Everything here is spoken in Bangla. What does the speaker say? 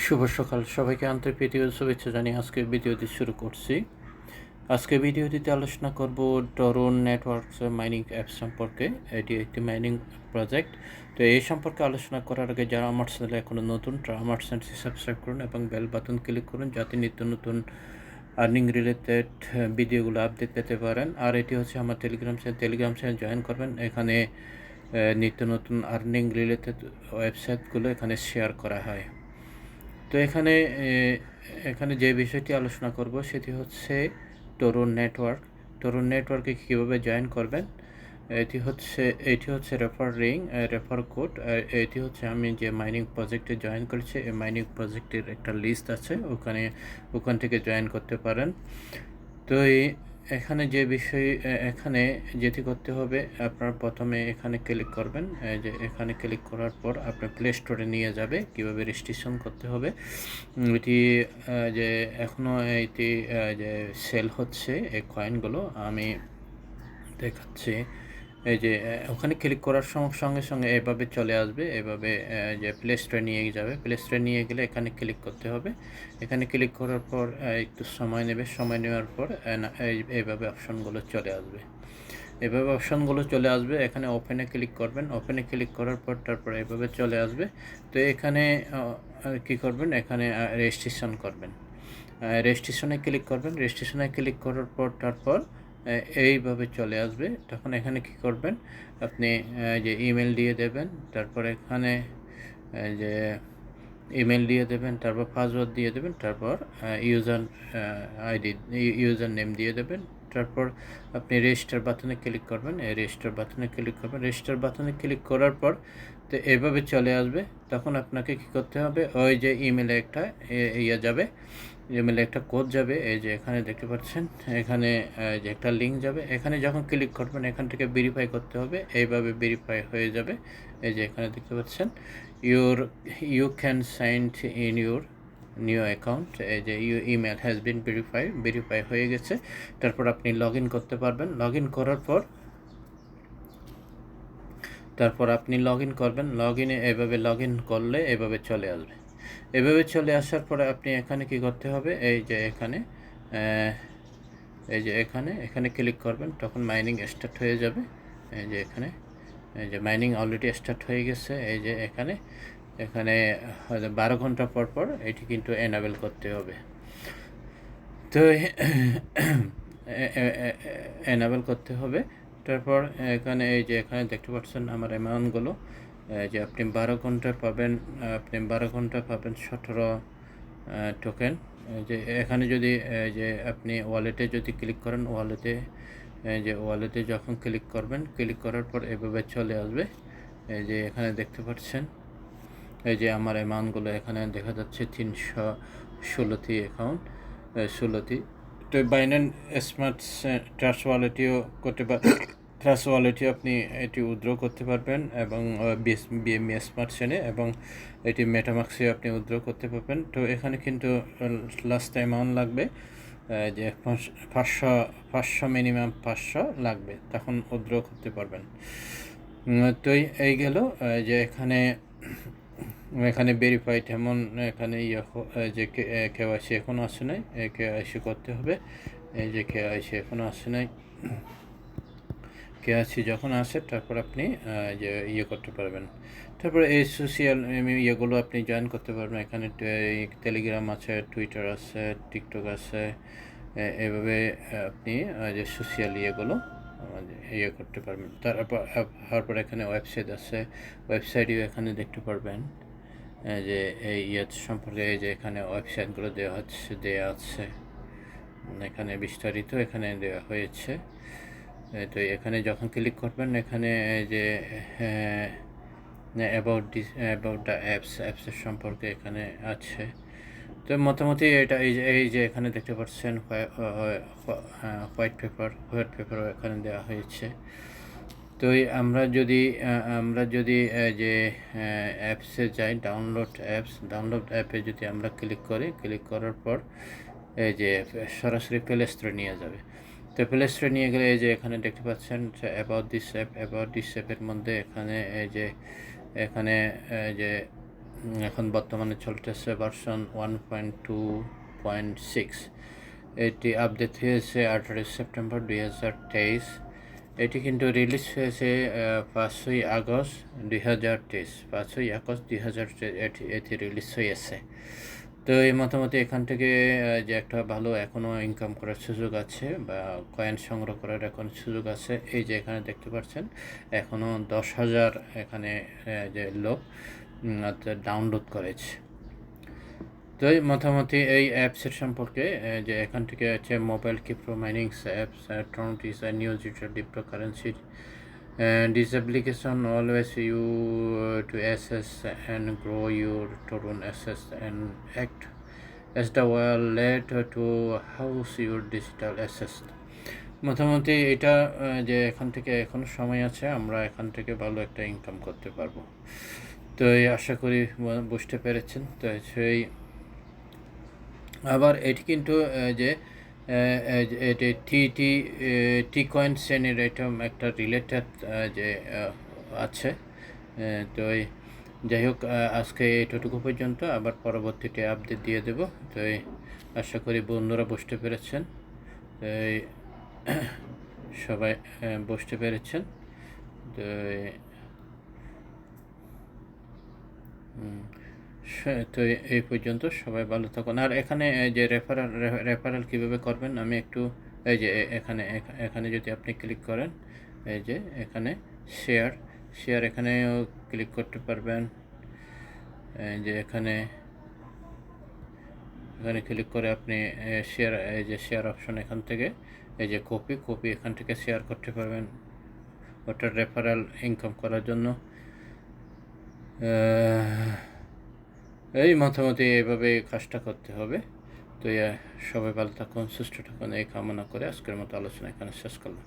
শুভ সকাল সবাইকে আন্তরিক প্রীতি ও শুভেচ্ছা জানিয়ে আজকের ভিডিওটি শুরু করছি। আজকের ভিডিওটিতে আলোচনা করব টরন নেটওয়ার্কস মাইনিং অ্যাপ সম্পর্কে। এটি একটি মাইনিং প্রজেক্ট। তো এই সম্পর্কে আলোচনা করার আগে যারা আমার চ্যানেলে এখনও নতুন তারা আমার চ্যানেলটি সাবস্ক্রাইব করুন এবং বেল বাটন ক্লিক করুন যাতে নিত্য নতুন আর্নিং রিলেটেড ভিডিওগুলো আপডেট পেতে পারেন। আর এটি হচ্ছে আমার টেলিগ্রাম চ্যানেল জয়েন করবেন। এখানে নিত্য নতুন আর্নিং রিলেটেড ওয়েবসাইটগুলো এখানে শেয়ার করা হয়। তো এখানে যে বিষয়টি আলোচনা করব সেটি হচ্ছে টরন নেটওয়ার্ক। টরন নেটওয়ার্কে কীভাবে জয়েন করবেন, এটি হচ্ছে রেফার কোড। এটি হচ্ছে আমি যে মাইনিং প্রজেক্টে জয়েন করেছি এই মাইনিং প্রজেক্টের একটা লিস্ট আছে, ওখান থেকে জয়েন করতে পারেন। তো এখানে যে বিষয় এখানে যেটি করতে হবে, আপনার প্রথমে এখানে ক্লিক করবেন। যে এখানে ক্লিক করার পর আপনার প্লে স্টোরে নিয়ে যাবে, কিভাবে রেজিস্ট্রেশন করতে হবে। এটি যে এখনও এটি যে সেল হচ্ছে এই কয়েনগুলো আমি দেখাচ্ছি। এই যে ওখানে ক্লিক করার সঙ্গে সঙ্গে এভাবে চলে আসবে, এভাবে যে প্লে স্টোরে নিয়ে যাবে। প্লে স্টোরে নিয়ে গেলে এখানে ক্লিক করতে হবে। এখানে ক্লিক করার পর একটু সময় নেবে, সময় নেওয়ার পর এইভাবে অপশনগুলো চলে আসবে। এখানে ওপেনে ক্লিক করবেন। ওপেনে ক্লিক করার পর তারপর এভাবে চলে আসবে। তো এখানে কী করবেন, এখানে রেজিস্ট্রেশন করবেন। রেজিস্ট্রেশনে ক্লিক করার পর তারপর এইভাবে চলে আসবে। তখন এখানে কি করবেন, আপনি যে ইমেল দিয়ে দেবেন, তারপর এখানে যে ইমেল দিয়ে দেবেন, তারপর পাসওয়ার্ড দিয়ে দেবেন, তারপর ইউজার নেম দিয়ে দেবেন। তারপর আপনি রেজিস্টার বাটনে ক্লিক করবেন। রেজিস্টার বাটনে ক্লিক করার পর তো এভাবে চলে আসবে। তখন আপনাকে কি করতে হবে, ওই যে ইমেলে একটা ইমেলে একটা কোড যাবে। এই যে এখানে দেখতে পাচ্ছেন, এখানে যে একটা লিঙ্ক যাবে। এখানে যখন ক্লিক করবেন এখান থেকে ভেরিফাই করতে হবে। এইভাবে ভেরিফাই হয়ে যাবে। এই যে এখানে দেখতে পাচ্ছেন you can sign in your new account. এই যে you email has been verify হয়ে গেছে। তারপর আপনি লগ ইন করতে পারবেন। লগ ইন করার পর আপনি লগ ইন করবেন। এভাবে লগ ইন করলে এভাবে চলে আসবে। এভাবে চলে আসার পরে আপনি এখানে কি করতে হবে, এই যে এখানে ক্লিক করবেন। তখন মাইনিং স্টার্ট হয়ে যাবে। এই যে মাইনিং অলরেডি স্টার্ট হয়ে গেছে। এই যে এখানে 12 ঘন্টা পর এটি কিন্তু এনাবেল করতে হবে। তো এনাবেল করতে হবে। তারপর এখানে দেখতে পাচ্ছেন আমার অ্যামাউন্টগুলো। যে আপনি 12 ঘন্টা পাবেন 17 টোকেন। যে এখানে যদি যে আপনি ওয়ালেটে যদি ক্লিক করেন, ওয়ালেটে যখন ক্লিক করার পর এভাবে চলে আসবে। এই যে এখানে দেখতে পাচ্ছেন, এই যে আমার অ্যামাউন্টগুলো এখানে দেখা যাচ্ছে 316টি অ্যাকাউন্ট, 16টি। তো বাইন্যান্স স্মার্ট ট্রাস্ট ওয়ালেটে আপনি এটি উইথড্র করতে পারবেন এবং বিএমই স্মার্ট চেনে এবং এটি মেটামাক্সে আপনি উইথড্র করতে পারবেন। তো এখানে কিন্তু লাস্ট অ্যামাউন্ট লাগবে যে 500 মিনিমাম 500 লাগবে, তখন উইথড্র করতে পারবেন। তো এই গেল যে এখানে ভেরিফাইড, এমন এখানে যে কেওয়াইসি এখনও আসে নাই, কেওয়াইসি করতে হবে। এই যে কেওয়াইসি এখনও আসে নাই, কেওয়াইসি যখন আসে তারপর আপনি যে করতে পারবেন। তারপর এই সোশ্যাল ইয়েগুলো আপনি জয়েন করতে পারবেন। এখানে টেলিগ্রাম আছে, টুইটার আছে, টিকটক আছে। এভাবে আপনি যে সোশ্যাল ইয়েগুলো করতে পারবেন। তারপর এখানে ওয়েবসাইট আছে, ওয়েবসাইটেও এখানে দেখতে পারবেন যে এই সম্পর্কে। এই যে এখানে ওয়েবসাইটগুলো দেওয়া আছে, এখানে বিস্তারিত এখানে দেওয়া হয়েছে। তো এখানে যখন ক্লিক করবেন, এখানে যে অ্যাবাউট দ্য অ্যাপসের সম্পর্কে এখানে আছে। তো মোটামুটি এটা এই যে এখানে দেখতে পাচ্ছেন হোয়াইট পেপারও এখানে দেওয়া হয়েছে। তো আমরা যদি যে অ্যাপসে যাই, ডাউনলোড অ্যাপে যদি আমরা ক্লিক করার পর এই যে সরাসরি প্লে স্টোরে নিয়ে যাবে। তো প্লে স্টোরে নিয়ে গেলে এই যে এখানে দেখতে পাচ্ছেন অ্যাবাউট দিস অ্যাপের মধ্যে এখানে যে এখন বর্তমানে চলতেছে ভার্সন 1.2.6। এটি আপডেট হয়েছে 18 সেপ্টেম্বর 2023। এটি কিন্তু রিলিজ হয়েছে 5ই আগস্ট 2023। 5ই আগস্ট 2023 এটি রিলিজ হয়েছে। তো এই মোটামুটি এখান থেকে যে একটা ভালো এখনও ইনকাম করার সুযোগ আছে বা কয়েন সংগ্রহ করার এখন সুযোগ আছে। এই যে এখানে দেখতে পাচ্ছেন এখনও 10,000 এখানে যে লোক ডাউনলোড করেছে। তো এই মোটামুটি এই অ্যাপসের সম্পর্কে যে এখান থেকে আছে mobile crypto mining apps, TURAN is a new digital cryptocurrency. This application allows you to access and grow your TURAN assets and act as the wallet to house your digital assets. মোটামুটি এটা যে এখান থেকে এখনও সময় আছে, আমরা এখান থেকে ভালো একটা ইনকাম করতে পারবো। তো এই আশা করি বুঝতে পেরেছেন। তো সেই আবার এটি কিন্তু যে এটি টি কয়েন শ্রেণীর এটা একটা রিলেটেড যে আছে। তো যাই হোক, আজকে এতটুকু পর্যন্ত, আবার পরবর্তীতে আপডেট দিয়ে দেব। তো আশা করি বন্ধুরা বুঝতে পেরেছেন। তো সবাই বুঝতে পেরেছেন। তো তো এই পর্যন্ত, সবাই ভালো থাকুন। আর এখানে যে রেফারেল কীভাবে করবেন আমি একটু, এই যে এখানে যদি আপনি ক্লিক করেন, এই যে এখানে শেয়ার এখানেও ক্লিক করতে পারবেন। এই যে এখানে ক্লিক করে আপনি শেয়ার, এই যে শেয়ার অপশন, এখান থেকে এই যে কপি এখান থেকে শেয়ার করতে পারবেন ওটার রেফারেল ইনকাম করার জন্য। এই মোটামুটি এইভাবে কাজটা করতে হবে। তো সবাই ভালো থাকুন, সুস্থ থাকুন, এই কামনা করে আজকের মতো আলোচনা এখানে শেষ করলাম।